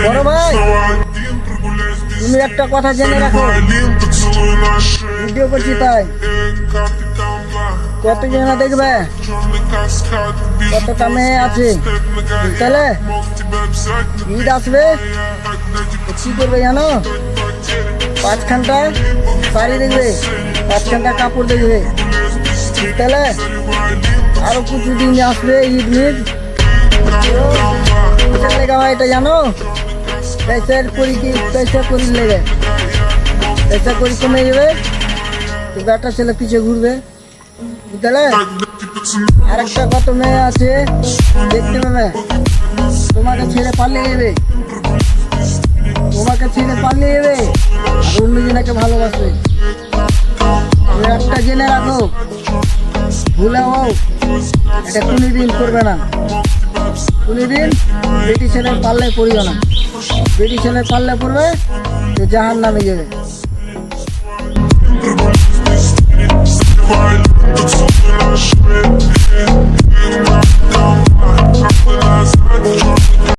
বড় ভাই, তুমি একটা কথা জেনে রাখো, ভিডিও করছি তাই কতজনা দেখবে, কতটা মেয়ে আছে, বুঝতে? ঈদ আসবে তো কি করবে জানো? 5খানটা শাড়ি দেখবে, 5খানটা কাপড় দেখবে, বুঝতে? আরো কিছু দিন আসবে ঈদ মিদ, লেগে হয় এটা জানো? পয়সার করি কি, পয়সা করি লেগে, পয়সা করি কমে যাবে তো বেটা ছেলে পিছিয়ে ঘুরবে, বুঝলে? আর একটা কত মেয়ে আছে দেখতে পাবে, তোমাকে ছেড়ে পালিয়ে যাবে, তোমাকে ছেড়ে পালিয়ে যাবে আর অন্য জনাকে ভালোবাসবে। তুমি একটা জেনে রাখো, ভুলে হোক এটা কোনোদিন করবে না, কোনোদিন বেটি ছেলে পাল্লে পড়িও না, বেটি ছেলে পাল্লে পড়বে তো জাহান্নামে যাবে।